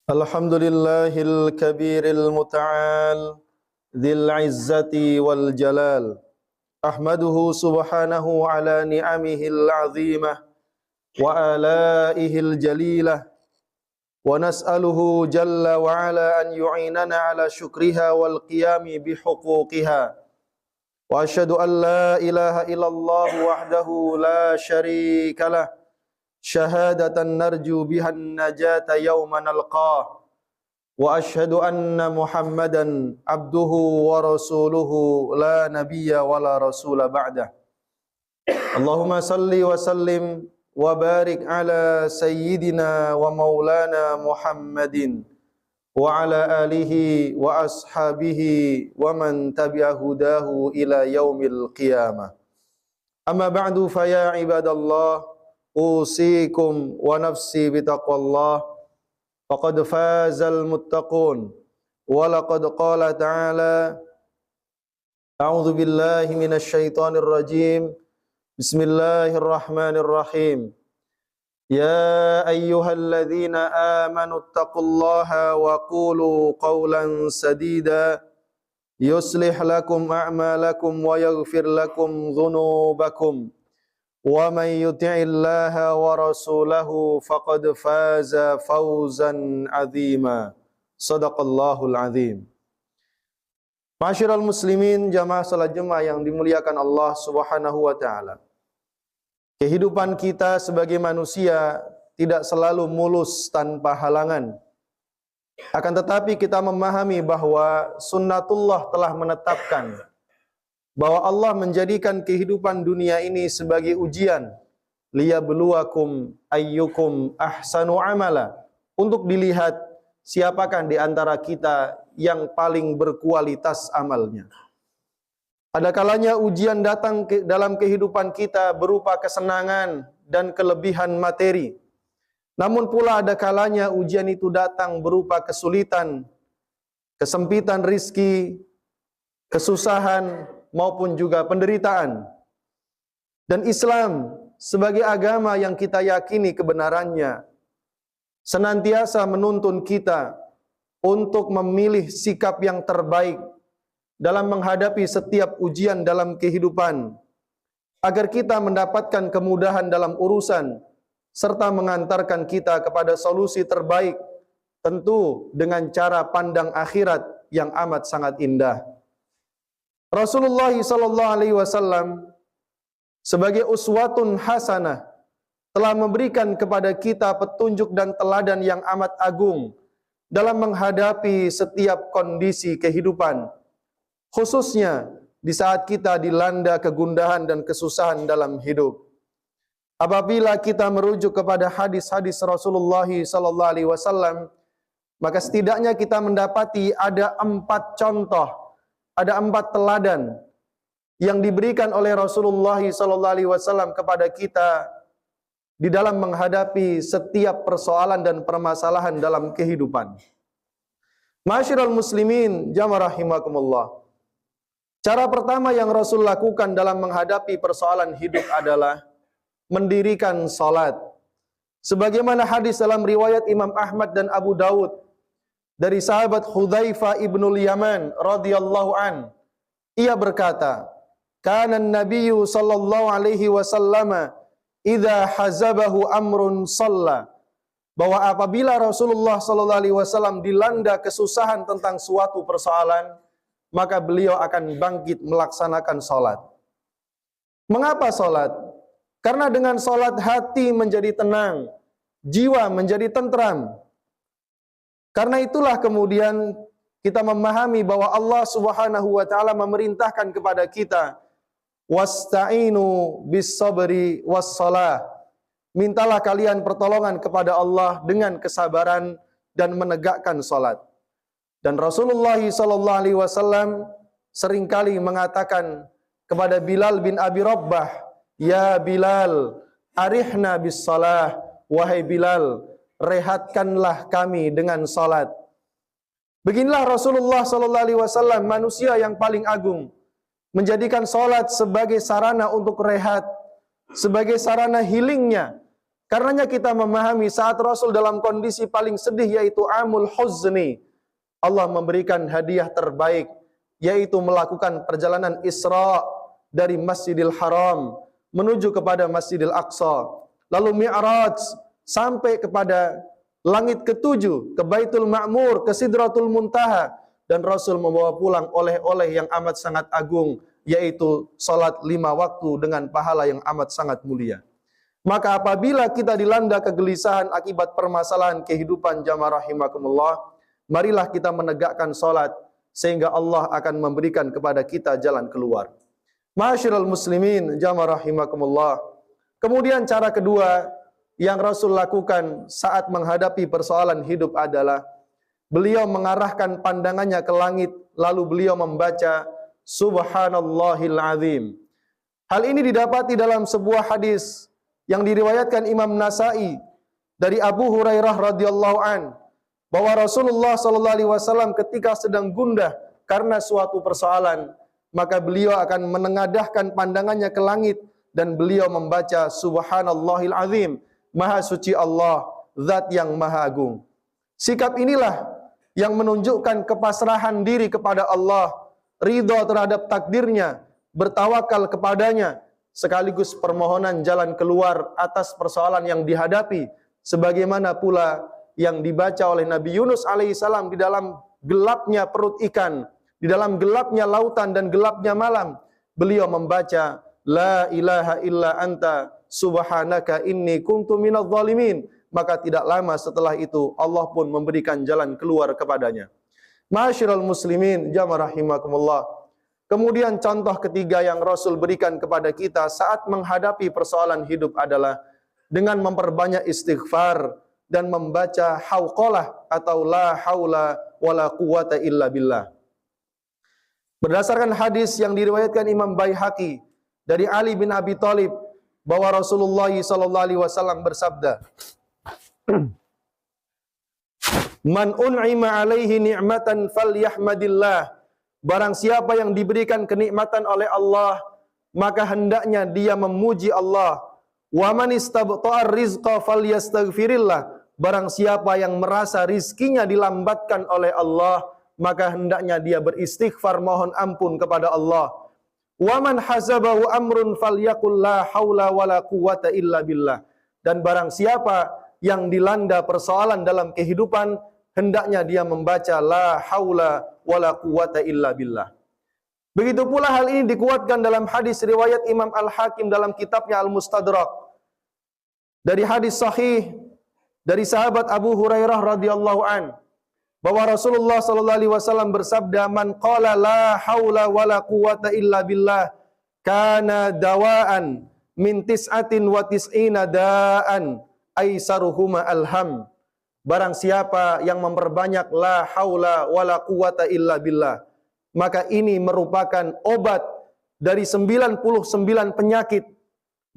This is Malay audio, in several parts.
Alhamdulillahil kabiril muta'al Dzil izzati wal jalal Ahmaduhu subhanahu ala ni'amihil azimah Wa alaihil jalilah Wa nas'aluhu jalla wa ala an yu'inana ala syukriha wal qiyami bihuquqiha Wa ashhadu an la ilaha illallah wahdahu la syarikalah Syahadatan narju bihan najata yawma nalqah Wa ashhadu anna Muhammadan abduhu wa rasuluhu la nabiyya wa la rasula ba'dah Allahumma salli wa sallim wa barik ala sayyidina wa maulana Muhammadin wa ala alihi wa ashabihi wa man tabi'a hudahu ila yaumil qiyamah Amma ba'du fa ya ibadallah Usikum wa nafsi bitaqwallah faqad fazal muttaqun wa laqad qala ta'ala A'udzu billahi minasy syaithanir rajim Bismillahirrahmanirrahim Ya ayyuhalladzina amanu taqullaha wa qulu qawlan sadida yuslih lakum a'malakum wa yaghfir lakum dhunubakum Wa man yuti'illaha wa rasulahu faqad faza fawzan 'azima. Shadaqallahul 'azim. Ma'asyiral muslimin, jamaah salat Jumat yang dimuliakan Allah Subhanahu wa taala. Kehidupan kita sebagai manusia tidak selalu mulus tanpa halangan. Akan tetapi kita memahami bahwa sunnatullah telah menetapkan bahwa Allah menjadikan kehidupan dunia ini sebagai ujian liyabluwakum ayyukum ahsanu amala, untuk dilihat siapakah di antara kita yang paling berkualitas amalnya. Ada kalanya ujian datang dalam kehidupan kita berupa kesenangan dan kelebihan materi. Namun pula ada kalanya ujian itu datang berupa kesulitan, kesempitan rizki, kesusahan, maupun juga penderitaan. Dan Islam sebagai agama yang kita yakini kebenarannya senantiasa menuntun kita untuk memilih sikap yang terbaik dalam menghadapi setiap ujian dalam kehidupan, agar kita mendapatkan kemudahan dalam urusan serta mengantarkan kita kepada solusi terbaik, tentu dengan cara pandang akhirat yang amat sangat indah. Rasulullah sallallahu alaihi wasallam sebagai uswatun hasanah telah memberikan kepada kita petunjuk dan teladan yang amat agung dalam menghadapi setiap kondisi kehidupan, khususnya di saat kita dilanda kegundahan dan kesusahan dalam hidup. Apabila kita merujuk kepada hadis-hadis Rasulullah sallallahu alaihi wasallam, maka setidaknya kita mendapati ada 4 contoh, ada 4 teladan yang diberikan oleh Rasulullah SAW kepada kita di dalam menghadapi setiap persoalan dan permasalahan dalam kehidupan. Ma'asyiral muslimin, jamaah rahimakumullah. Cara pertama yang Rasul lakukan dalam menghadapi persoalan hidup adalah mendirikan salat. Sebagaimana hadis dalam riwayat Imam Ahmad dan Abu Dawud dari sahabat Hudzaifah ibnul Yaman radhiyallahu an, ia berkata, kana an-nabiyyu sallallahu alaihi wasallam idza hazabahu amrun shalla, bahwa apabila Rasulullah sallallahu alaihi wasallam dilanda kesusahan tentang suatu persoalan, maka beliau akan bangkit melaksanakan salat. Mengapa salat? Karena dengan salat hati menjadi tenang, jiwa menjadi tentram. Karena itulah kemudian kita memahami bahwa Allah Subhanahu wa taala memerintahkan kepada kita, wasta'inu bis-sabri was-shalah. Mintalah kalian pertolongan kepada Allah dengan kesabaran dan menegakkan salat. Dan Rasulullah sallallahu alaihi wasallam seringkali mengatakan kepada Bilal bin Abi Rabbah, "Ya Bilal, arihna bis-shalah." Wahai Bilal, rehatkanlah kami dengan salat. Beginilah Rasulullah sallallahu alaihi wasallam, manusia yang paling agung, menjadikan salat sebagai sarana untuk rehat, sebagai sarana healingnya, Karenanya kita memahami saat Rasul dalam kondisi paling sedih, yaitu amul huzni, Allah memberikan hadiah terbaik, yaitu melakukan perjalanan Isra dari Masjidil Haram menuju kepada Masjidil Aqsa, lalu Mi'raj sampai kepada langit ketujuh, ke Baitul Ma'mur, ke Sidratul Muntaha, dan Rasul membawa pulang oleh-oleh yang amat sangat agung, yaitu salat 5 waktu dengan pahala yang amat sangat mulia. Maka apabila kita dilanda kegelisahan akibat permasalahan kehidupan, jamaah rahimakumullah, marilah kita menegakkan salat sehingga Allah akan memberikan kepada kita jalan keluar. Ma'asyiral muslimin, jamaah rahimakumullah. Kemudian cara kedua yang Rasul lakukan saat menghadapi persoalan hidup adalah beliau mengarahkan pandangannya ke langit, lalu beliau membaca Subhanallahil Azim. Hal ini didapati dalam sebuah hadis yang diriwayatkan Imam Nasai dari Abu Hurairah radhiyallahu an, bahwa Rasulullah sallallahu alaihi wasallam ketika sedang gundah karena suatu persoalan, maka beliau akan menengadahkan pandangannya ke langit dan beliau membaca Subhanallahil Azim. Maha suci Allah, zat yang maha agung. Sikap inilah yang menunjukkan kepasrahan diri kepada Allah, ridha terhadap takdirnya, bertawakal kepadanya, sekaligus permohonan jalan keluar atas persoalan yang dihadapi, sebagaimana pula yang dibaca oleh Nabi Yunus alaihissalam di dalam gelapnya perut ikan, di dalam gelapnya lautan dan gelapnya malam, beliau membaca La ilaha illa anta subhanaka inni kuntu minadh dhalimin. Maka tidak lama setelah itu Allah pun memberikan jalan keluar kepadanya. Ma'asyiral muslimin, jamaah rahimakumullah. Kemudian contoh ketiga yang Rasul berikan kepada kita saat menghadapi persoalan hidup adalah dengan memperbanyak istighfar dan membaca hauqalah atau la haula wala quwata illa billah. Berdasarkan hadis yang diriwayatkan Imam Baihaqi dari Ali bin Abi Thalib, bahwa Rasulullah sallallahu alaihi wasallam bersabda, Man un'ima alaihi ni'matan falyahmadillah. Barang siapa yang diberikan kenikmatan oleh Allah, maka hendaknya dia memuji Allah. Wa man istabta'ar rizqa falyastaghfirillah. Barang siapa yang merasa rizkinya dilambatkan oleh Allah, maka hendaknya dia beristighfar mohon ampun kepada Allah. Wa man hasabahu amrun falyaqul la haula wala quwata illa billah. Dan barang siapa yang dilanda persoalan dalam kehidupan, hendaknya dia membaca la haula wala quwata illa billah. Begitu pula hal ini dikuatkan dalam hadis riwayat Imam Al-Hakim dalam kitabnya Al-Mustadrak. Dari hadis sahih dari sahabat Abu Hurairah radhiyallahu an, bahwa Rasulullah sallallahu alaihi wasallam bersabda, man qala la haula wala quwata illa billah kana dawaan min tis'atin wa tis'ina da'an aisaruhuma alham. Barang siapa yang memperbanyak la haula wala quwata illa billah, maka ini merupakan obat dari 99 penyakit,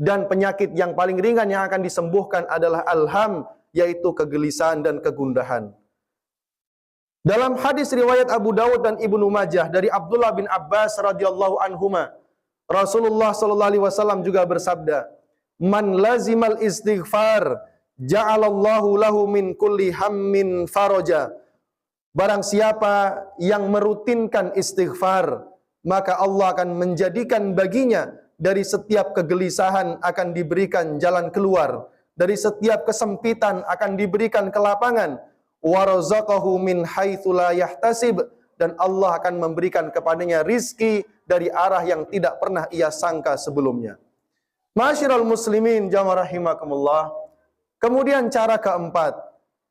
dan penyakit yang paling ringan yang akan disembuhkan adalah alham, yaitu kegelisahan dan kegundahan. Dalam hadis riwayat Abu Dawud dan Ibnu Majah dari Abdullah bin Abbas radhiyallahu anhuma, Rasulullah sallallahu alaihi wasallam juga bersabda, "Man lazimal istighfar, ja'alallahu lahu min kulli hammin faraja." Barang siapa yang merutinkan istighfar, maka Allah akan menjadikan baginya dari setiap kegelisahan akan diberikan jalan keluar, dari setiap kesempitan akan diberikan kelapangan. Warazaqahu min haitsu la yahtasib, dan Allah akan memberikan kepadanya rizki dari arah yang tidak pernah ia sangka sebelumnya. Ma'asyiral muslimin, jamaah rahimakumullah. Kemudian cara keempat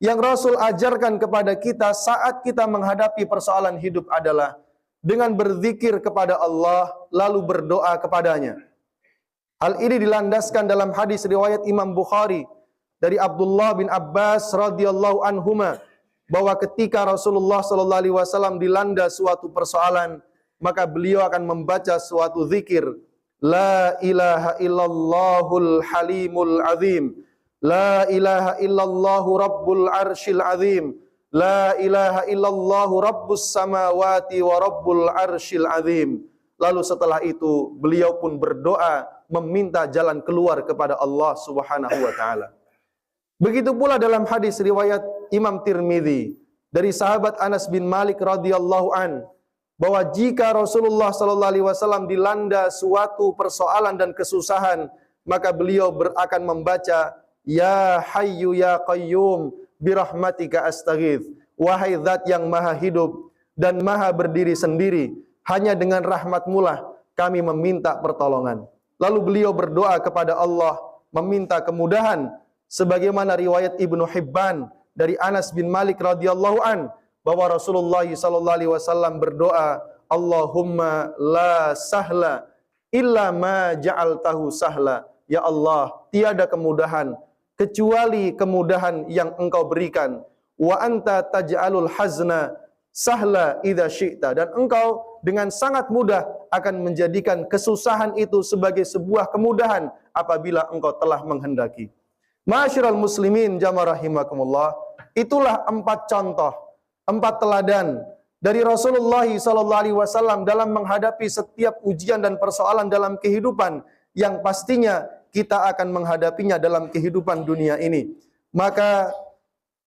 yang Rasul ajarkan kepada kita saat kita menghadapi persoalan hidup adalah dengan berzikir kepada Allah lalu berdoa kepadanya. Hal ini dilandaskan dalam hadis riwayat Imam Bukhari dari Abdullah bin Abbas radhiyallahu anhuma, bahwa ketika Rasulullah sallallahu alaihi wasallam dilanda suatu persoalan, maka beliau akan membaca suatu zikir, la ilaha illallahul halimul azim, la ilaha illallahu rabbul arsyil azim, la ilaha illallahu rabbus samawati wa rabbul arsyil azim. Lalu setelah itu beliau pun berdoa meminta jalan keluar kepada Allah Subhanahu wa taala. Begitu pula dalam hadis riwayat Imam Tirmidzi dari sahabat Anas bin Malik radhiyallahu an, bahwa jika Rasulullah sallallahu alaihi wasallam dilanda suatu persoalan dan kesusahan, maka beliau akan membaca, Ya Hayyu Ya Qayyum birahmatika astaghits. Wahai Zat yang maha hidup dan maha berdiri sendiri, hanya dengan rahmat-Mu lah kami meminta pertolongan. Lalu beliau berdoa kepada Allah meminta kemudahan, sebagaimana riwayat Ibnu Hibban dari Anas bin Malik radhiyallahu an, bahwa Rasulullah sallallahu alaihi wasallam berdoa, Allahumma la sahla illa ma ja'altahu sahla. Ya Allah, tiada kemudahan kecuali kemudahan yang Engkau berikan. Wa anta taj'alul hazna sahla idza syi'ta. Dan Engkau dengan sangat mudah akan menjadikan kesusahan itu sebagai sebuah kemudahan apabila Engkau telah menghendaki. Ma'asyiral muslimin jamaah rahimakumullah, itulah 4 contoh, 4 teladan dari Rasulullah SAW dalam menghadapi setiap ujian dan persoalan dalam kehidupan yang pastinya kita akan menghadapinya dalam kehidupan dunia ini. Maka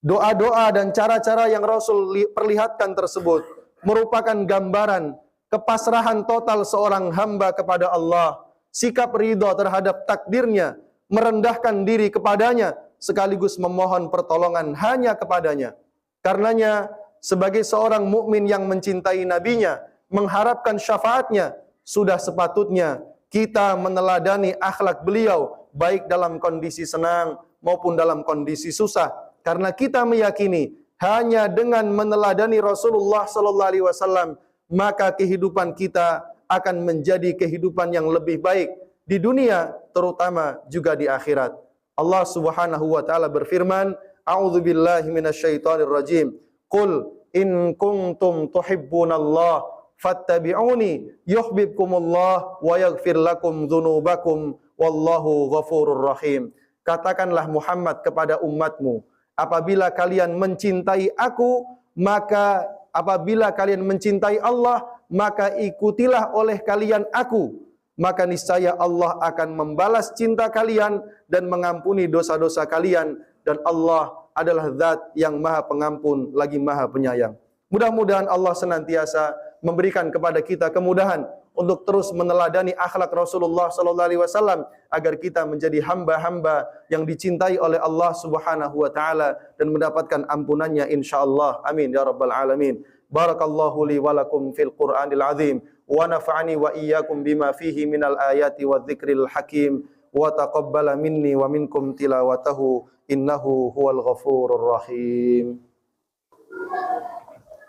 doa-doa dan cara-cara yang Rasul perlihatkan tersebut merupakan gambaran kepasrahan total seorang hamba kepada Allah, sikap ridha terhadap takdirnya, merendahkan diri kepadanya, sekaligus memohon pertolongan hanya kepadanya. Karenanya, sebagai seorang mukmin yang mencintai nabinya, mengharapkan syafaatnya, sudah sepatutnya kita meneladani akhlak beliau, baik dalam kondisi senang maupun dalam kondisi susah. Karena kita meyakini, hanya dengan meneladani Rasulullah SAW, maka kehidupan kita akan menjadi kehidupan yang lebih baik di dunia, terutama juga di akhirat. Allah Subhanahu wa taala berfirman, A'udzubillahi minasyaitonir rajim. Qul in kuntum tuhibbunallah fattabi'uni yuhibbukumullah wa yaghfir lakum dzunubakum wallahu ghafurur rahim. Katakanlah Muhammad kepada umatmu, apabila kalian mencintai aku, maka apabila kalian mencintai Allah, maka ikutilah oleh kalian aku. Maka niscaya Allah akan membalas cinta kalian dan mengampuni dosa-dosa kalian, dan Allah adalah Zat yang Maha Pengampun lagi Maha Penyayang. Mudah-mudahan Allah senantiasa memberikan kepada kita kemudahan untuk terus meneladani akhlak Rasulullah sallallahu alaihi wasallam agar kita menjadi hamba-hamba yang dicintai oleh Allah Subhanahu wa taala dan mendapatkan ampunannya insyaallah. Amin ya rabbal alamin. Barakallahu li wa lakum fil Qur'anil azim wa nafa'ani wa iyyakum bima fihi minal ayati wadh-dhikril hakim wa taqabbala minni wa minkum tilawatahu innahu huwal ghafurur rahim.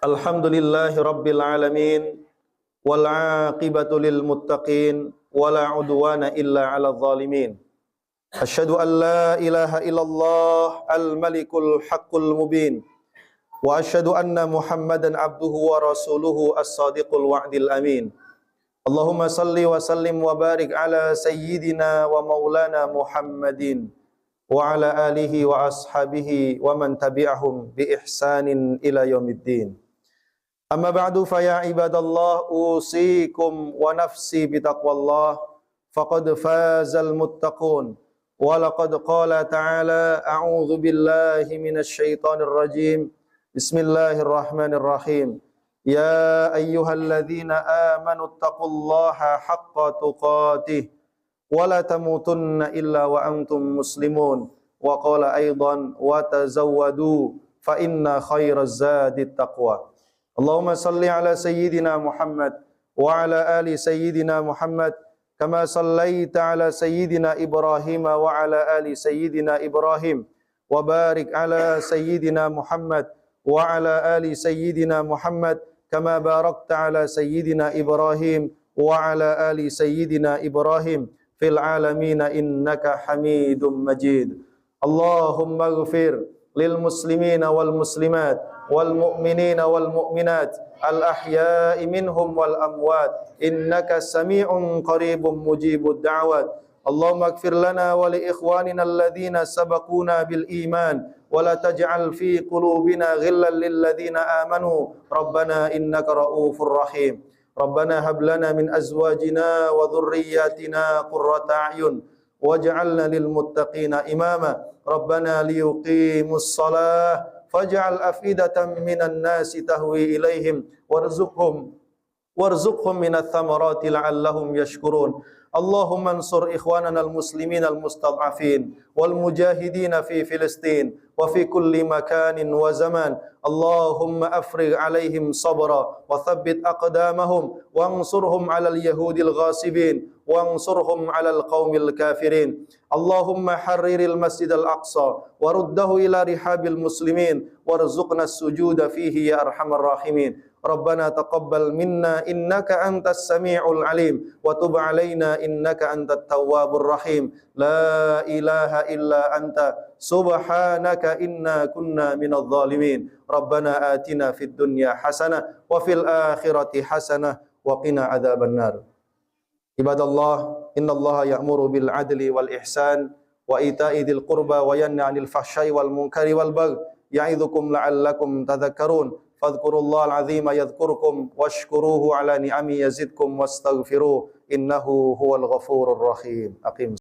Alhamdulillahi rabbil alamin wal 'aqibatu lil muttaqin wala 'udwana illa 'alal zalimin. Asyhadu an la ilaha illallah al malikul haqqul mubin wa asyhadu anna Muhammadan abduhu wa rasuluhu as-sadiqul wa'dil amin. Allahumma salli wa sallim wa barik ala sayyidina wa maulana Muhammadin wa ala alihi wa ashabihi wa man tabi'ahum bi ihsanin ila yaumiddin. Amma ba'du fa ya ibadallah usikum wa nafsi bi taqwallah faqad fazal muttaqun. Wa laqad qala ta'ala a'udzu billahi minasy syaithanir rajim. Bismillahirrahmanirrahim. Ya ayyuhalladzina amanu taqullaha haqqa tuqatih wa la tamutunna illa wa antum muslimun. Wa qala aidan wa tazawwadu fa inna khairaz zadi taqwa. Allahumma salli ala sayyidina Muhammad wa ala ali sayyidina Muhammad kama sallaita ala sayyidina Ibrahim wa ala ali sayyidina Ibrahim wa barik ala sayyidina Muhammad wa ala ali sayyidina Muhammad kama barakta ala sayyidina Ibrahim wa ala ali sayyidina Ibrahim fil alamin innaka Hamidum Majid. Allahumma ighfir lil muslimina wal muslimat wal mu'minina wal mu'minat al ahya'i minhum wal amwat innaka sami'un qaribun mujibud da'wat. Allahumma ighfir lana wa li ikhwanina alladhina sabaquna bil iman wa la taj'al fi qulubina ghillan lil ladzina amanu rabbana innaka ra'ufur rahim. Rabbana hab lana min azwajina wa dhurriyyatina qurrata a'yun waj'alna lil muttaqina imama. Rabbana liyuqimus shalah faj'al afidatan minan nasi tahwi ilaihim warzuqhum minats thamarati la'allahum yashkurun. Allahumma ansur ikhwanana al-muslimin al-mustad'afin wal mujahidin fi Filistin wa fi kulli makanin wa zaman. Allahumma afrigh alaihim sabra wa thabbit aqdamahum wansurhum 'alal yahudil ghasibin wansurhum 'alal qaumil kafirin. Allahumma harriril masjidal aqsa waruddahu ila rihabil muslimin warzuqna as-sujuda fihi ya arhamar rahimin. Rabbana taqabbal minna innaka antas sami'ul alim wa tub 'alaina innaka antat tawwabur rahim. La ilaha illa anta subhanaka inna kunna minadh dhalimin. Rabbana atina fid dunya hasanah wa fil akhirati hasanah wa qina adzabannar. Ibadallah, innallaha ya'muru bil adli wal ihsan wa ita'i dzil qurba wa yanha 'anil fahsya'i wal munkari wal baghi ya'idzukum la'allakum tadhakkarun. Fadhkurullahal azima yadhkurkum washkuruhu ala ni'ami yazidkum wastaghfiruh innahu huwal ghafurur rahim. Aqim